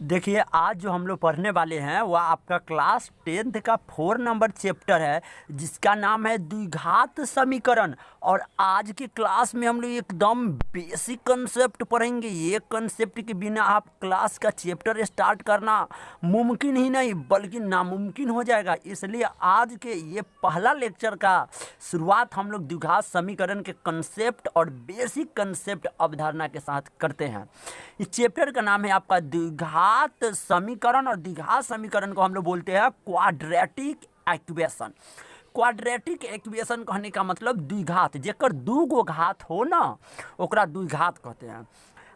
देखिए, आज जो हम लोग पढ़ने वाले हैं वह आपका क्लास 10th का 4 नंबर चैप्टर है, जिसका नाम है द्विघात समीकरण। और आज की क्लास में हम लोग एकदम बेसिक कंसेप्ट पढ़ेंगे। ये कंसेप्ट के बिना आप क्लास का चैप्टर स्टार्ट करना मुमकिन ही नहीं बल्कि नामुमकिन हो जाएगा। इसलिए आज के ये पहला लेक्चर का शुरुआत हम लोग द्विघात समीकरण के कंसेप्ट और बेसिक कंसेप्ट अवधारणा के साथ करते हैं। इस चैप्टर का नाम है आपका द्विघात समीकरण, और द्विघात समीकरण को हम लोग बोलते हैं क्वाड्रेटिक इक्वेशन। क्वाड्रेटिक इक्वेशन कहने का मतलब द्विघात, जेकर दू गो घात हो ना ओकरा द्विघात कहते हैं।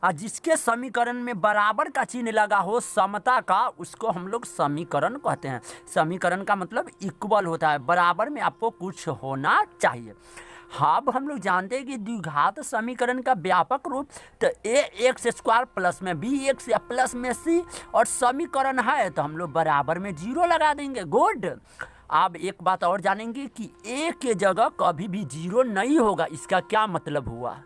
और जिसके समीकरण में बराबर का चिन्ह लगा हो समता का, उसको हम लोग समीकरण कहते हैं। समीकरण का मतलब इक्वल होता है, बराबर में आपको कुछ होना चाहिए। हाँ, अब हम लोग जानते हैं कि द्विघात समीकरण का व्यापक रूप तो ए एक्स स्क्वायर प्लस में बी एक्स या प्लस में सी, और समीकरण है तो हम लोग बराबर में जीरो लगा देंगे। गुड। अब एक बात और जानेंगे कि ए के जगह कभी भी जीरो नहीं होगा। इसका क्या मतलब हुआ?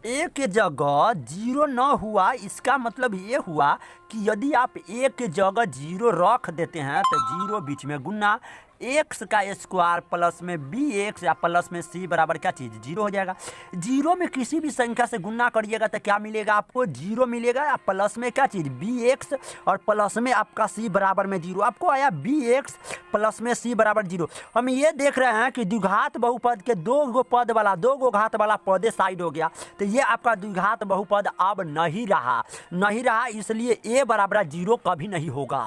ए के जगह जीरो न हुआ, इसका मतलब ये हुआ कि यदि आप ए के जगह जीरो रख देते हैं तो जीरो बीच में गुना एक्स का स्क्वायर प्लस में बी एक्स या प्लस में सी बराबर क्या चीज़ जीरो हो जाएगा। जीरो में किसी भी संख्या से गुना करिएगा तो क्या मिलेगा आपको? जीरो मिलेगा। या प्लस में क्या चीज़ बी एक्स और प्लस में आपका सी बराबर में जीरो, आपको आया बी एक्स प्लस में सी बराबर जीरो। हम ये देख रहे हैं कि द्विघात बहुपद के दो गो घात वाला पदे साइड हो गया, तो ये आपका द्विघात बहुपद अब नहीं रहा, इसलिए ए बराबर जीरो कभी नहीं होगा।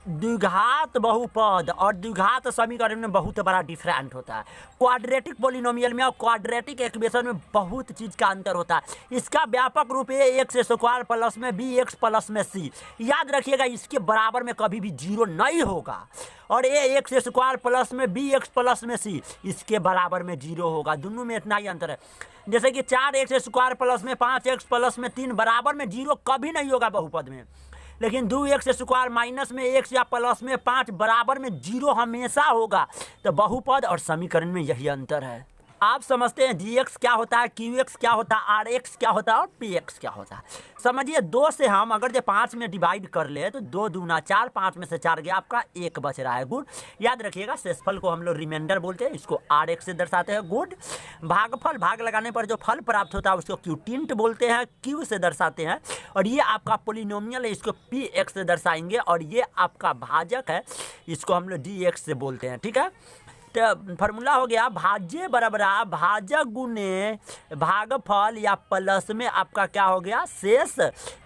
द्विघात बहुपद और द्विघात समीकरण में बहुत बड़ा डिफरेंट होता है। क्वाड्रेटिक पॉलिनोमियल में और क्वाड्रेटिक इक्वेशन में बहुत चीज़ का अंतर होता है। इसका व्यापक रूप है एक्स स्क्वायर प्लस में बी एक्स प्लस में सी। याद रखिएगा, इसके बराबर में कभी भी जीरो नहीं होगा। और ए एक्स स्क्वायर प्लस में बी एक्स प्लस में सी, इसके बराबर में जीरो होगा। दोनों में इतना ही अंतर है। जैसे कि 4x स्क्वायर प्लस में 5x प्लस में 3 बराबर में जीरो कभी नहीं होगा बहुपद में, लेकिन 2x स्क्वायर माइनस में x या प्लस में 5 बराबर में जीरो हमेशा होगा। तो बहुपद और समीकरण में यही अंतर है। आप समझते हैं gx क्या होता है, qx क्या होता है, rx क्या होता है और px क्या होता है। समझिए, 2 से हम अगर जो 5 में डिवाइड कर ले तो 2 दूना 4, 5 में से 4 गया, आपका 1 बच रहा है। गुड। याद रखिएगा, शेषफल को हम लोग रिमाइंडर बोलते हैं, इसको rx से दर्शाते हैं। गुड। भागफल, भाग लगाने पर जो फल प्राप्त होता है उसको क्यूटिंट बोलते हैं, q से दर्शाते हैं। और ये आपका पोलिनोमियल है, इसको px से दर्शाएंगे। और ये आपका भाजक है, इसको हम लोग dx से बोलते हैं। ठीक है, तो फार्मूला हो गया भाज्य बराबर भाजक गुने भागफल या प्लस में आपका क्या हो गया शेष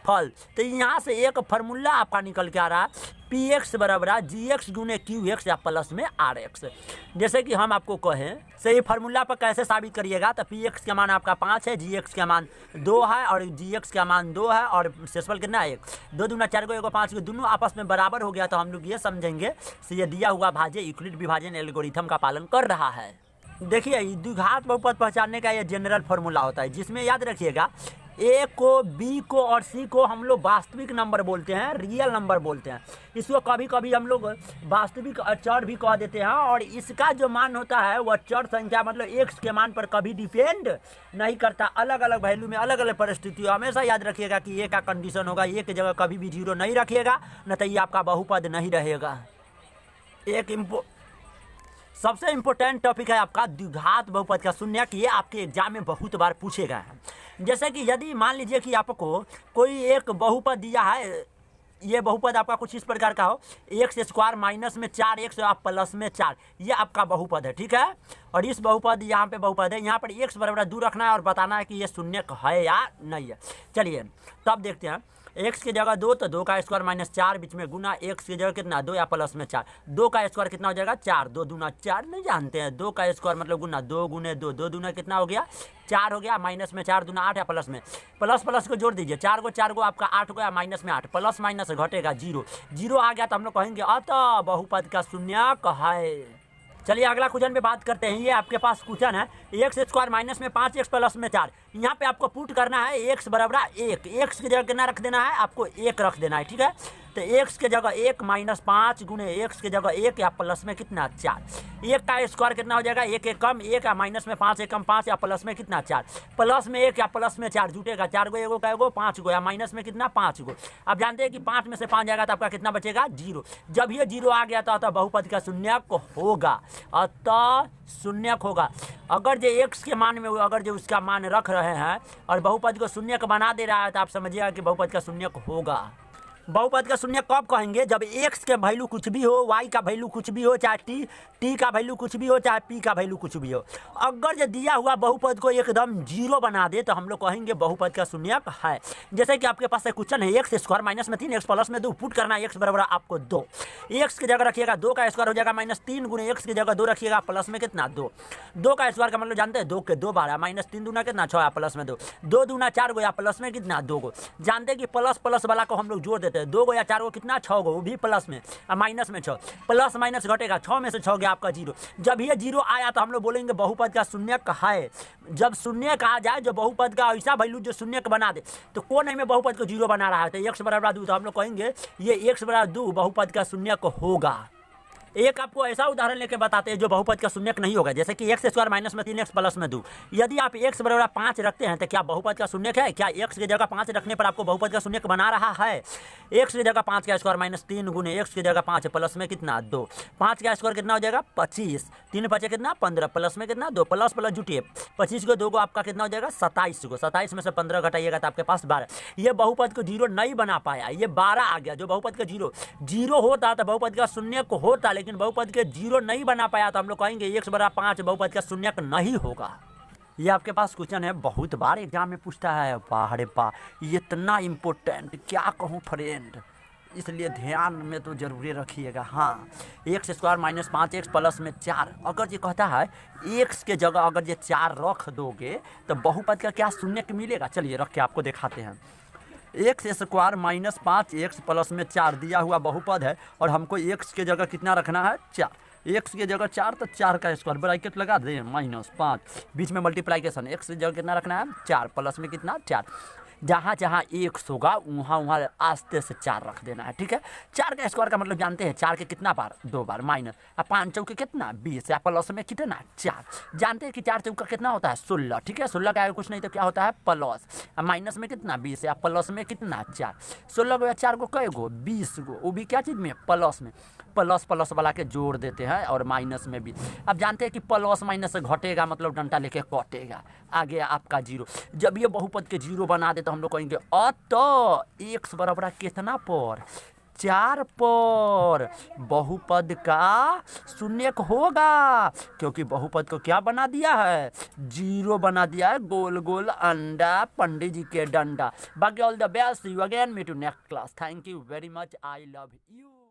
फल। तो यहाँ से एक फार्मूला आपका निकल के आ रहा है पी एक्स बराबर जी एक्स गुने क्यू एक्स या प्लस में आर एक्स। जैसे कि हम आपको कहें सही फार्मूला पर कैसे साबित करिएगा, तो पी एक्स का मान आपका 5 है, जी एक्स का मान 2 है और जी एक्स का मान 2 है, और शेषफल कितना है 1। 2 दूना 4 को 1 को 5 को दोनों आपस में बराबर हो गया, तो हम लोग ये समझेंगे से ये दिया हुआ भाज्य यूक्लिड विभाजन एल्गोरिथम का पालन कर रहा है। देखिए, द्विघात बहुपद पहचानने का ये जनरल फार्मूला होता है, जिसमें याद रखिएगा ए को, बी को और सी को हम लोग वास्तविक नंबर बोलते हैं, रियल नंबर बोलते हैं। इसको कभी कभी हम लोग वास्तविक चर भी कह देते हैं। और इसका जो मान होता है वह चर संख्या मतलब एक्स के मान पर कभी डिपेंड नहीं करता। अलग अलग वैल्यू में अलग अलग परिस्थिति। हमेशा याद रखिएगा कि ए का कंडीशन होगा, ए की जगह कभी भी जीरो नहीं रखिएगा, न तो ये आपका बहुपद नहीं रहेगा। सबसे इम्पोर्टेंट टॉपिक है आपका द्विघात बहुपद का शून्य, कि ये आपके एग्जाम में बहुत बार पूछे गए हैं। जैसे कि यदि मान लीजिए कि आपको कोई एक बहुपद दिया है, ये बहुपद आपका कुछ इस प्रकार का हो, एक्स स्क्वायर माइनस में 4x और प्लस में 4, ये आपका बहुपद है। ठीक है, और इस बहुपद यहाँ पे बहुपद है, यहाँ पर x बराबर 2 रखना है और बताना है कि ये शून्य है या नहीं है। चलिए तब देखते हैं। x की जगह 2, तो 2 का स्क्वायर माइनस 4 बीच में गुना x की जगह कितना 2 या प्लस में 4। 2 का स्क्वायर कितना हो जाएगा 4, 2 दूना 4 नहीं जानते हैं, 2 का स्क्वायर मतलब गुना 2 गुने 2, 2 दूना कितना हो गया 4 हो गया, माइनस में 4 दूना 8 या प्लस में प्लस को जोड़ दीजिए, 4 को आपका 8 हो गया, माइनस में 8, प्लस माइनस घटेगा 0 आ गया, तो हम लोग कहेंगे अतः बहुपद का शून्यक है। चलिए अगला क्वेश्चन पे बात करते हैं। ये आपके पास क्वेश्चन है एक्स स्क्वायर माइनस में 5x प्लस में 4। यहाँ पे आपको पुट करना है एक्स बराबर 1, एक्स की जगह कितना रख देना है आपको 1 रख देना है। ठीक है, तो एक्स के जगह 1 माइनस 5 गुने एक्स के जगह 1 या प्लस में कितना 4। 1 का स्क्वायर कितना हो जाएगा 1 1 कम 1 या माइनस में 5 1 कम 5 या प्लस में कितना 4। प्लस में 1 या प्लस में 4 जुटेगा 4 गो एगो का एगो 5 गो या माइनस में कितना 5 गो। अब जानते हैं कि 5 में से 5 जाएगा तो आपका कितना बचेगा 0। जब ये 0 आ गया तो अतः बहुपद का शून्यक होगा, अतः शून्यक होगा। अगर जो एक्स के मान में अगर जो उसका मान रख रहे हैं और बहुपद को शून्यक बना दे रहा है तो आप समझिएगा कि बहुपद का शून्यक होगा। बहुपद का शून्य कब कहेंगे? जब एक्स के वैल्यू कुछ भी हो, वाई का वैल्यू कुछ भी हो, चाहे टी का वैल्यू कुछ भी हो, चाहे पी का वैल्यू कुछ भी हो। अगर जो दिया हुआ बहुपद को एकदम 0 बना दे तो हम लोग कहेंगे बहुपद का शून्यक है। जैसे कि आपके पास एक क्वेश्चन है एक्स स्क्वायर माइनस में 3 एक्स प्लस में 2 पुट करना है, एक्स बराबर आपको 2। एक्स की जगह रखिएगा 2 का स्क्वायर हो जाएगा -3 गुने एक्स की जगह 2 रखिएगा प्लस में कितना 2। 2 का स्क्वायर का मतलब जानते हैं 2 के 2 बार -3 दूना कितना 6 प्लस में 2, 2 दूना 4 गो या प्लस में कितना 2 गो। जानते हैं कि प्लस प्लस वाला को हम लोग जोड़ देते हैं, 2 गो या 4 गो कितना 6 गो, वो भी प्लस में और माइनस में 6, प्लस माइनस घटेगा 6 में से 6 गया आपका 0। जब ये 0 आया तो हम लोग बोलेंगे बहुपद का शून्यक है। जब शून्यक आ जाए, जो बहुपद का ऐसा वैल्यू जो शून्यक बना दे, तो कौन है में बहुपद को 0 बना रहा है? तो एक्स बराबर 2, तो हम लोग कहेंगे ये एक्स बराबर 2 बहुपद का शून्यक होगा। एक आपको ऐसा उदाहरण लेके बताते हैं जो बहुपद का शून्यक नहीं होगा, जैसे कि एक्स स्क्वायर माइनस में 3 एक्स प्लस में 2। यदि आप एक्स बराबर 5 रखते हैं तो क्या बहुपद का शून्यक है? क्या एक्स की जगह 5 रखने पर आपको बहुपद का शून्यक बना रहा है? एक्स की जगह 5 का स्क्वायर -3 गुने एक्स की जगह 5 प्लस में कितना 2। 5 का स्क्वायर कितना हो जाएगा 25, 3 5 कितना 15 प्लस में कितना 2, प्लस प्लस जुटिए 25 को 2 को आपका कितना हो जाएगा 27 को। 27 में से 15 घटाइएगा तो आपके पास 12। ये बहुपद को 0 नहीं बना पाया, ये 12 आ गया। जो बहुपद का 0 होता तो बहुपद का शून्यक होता, लेकिन बहुपद के 0 नहीं बना पाया तो हम लोग कहेंगे एक्स बराबर 5 बहुपद का शून्यक नहीं होगा। ये आपके पास क्वेश्चन है, बहुत बार एग्जाम में पूछता है। वाह रे वाह, ये इतना इम्पोर्टेंट क्या कहूँ फ्रेंड, इसलिए ध्यान में तो जरूरी रखिएगा। हाँ, x square minus 5 x plus में 4, अगर ये कहता है एक्स के जगह अगर ये 4 रख दोगे तो बहुपद का क्या शून्यक मिलेगा? चलिए रख के आपको दिखाते हैं। X square minus 5 x plus में 4 दिया हुआ बहुपद है और हमको एक्स के जगह कितना रखना है 4। एक्स की जगह 4 तो 4 का स्क्वायर ब्रैकेट लगा दें -5, बीच में मल्टीप्लाइकेशन, एक्स की जगह कितना रखना है 4 प्लस में कितना 4। जहाँ जहाँ एक्स होगा वहाँ आस्ते से 4 रख देना है, ठीक है। 4 का स्क्वायर का मतलब जानते हैं 4 के कितना बार 2 बार माइनस, 5 चौके कितना 20 या प्लस में कितना 4। जानते हैं कि 4 चौका कितना होता है 16, ठीक है। 16 का आगे कुछ नहीं तो क्या होता है प्लस, माइनस में कितना 20 या प्लस में कितना 4। 16 को या 4 को कई गो 20 गो, वो भी क्या चीज़ में प्लस में, प्लस प्लस वाला के जोड़ देते हैं और माइनस में भी। अब जानते हैं कि प्लस माइनस से घटेगा मतलब डंटा लेके कटेगा, आ गया आपका 0। जब ये बहुपद के 0 बना दे तो हम लोग कहेंगे अतः एक्स बराबर कितना पर 4 पर बहुपद का शून्यक होगा, क्योंकि बहुपद को क्या बना दिया है 0 बना दिया है, गोल गोल अंडा पंडित जी के डंडा। बाकी all the best, you again meet you next class. Thank you very much, I love you.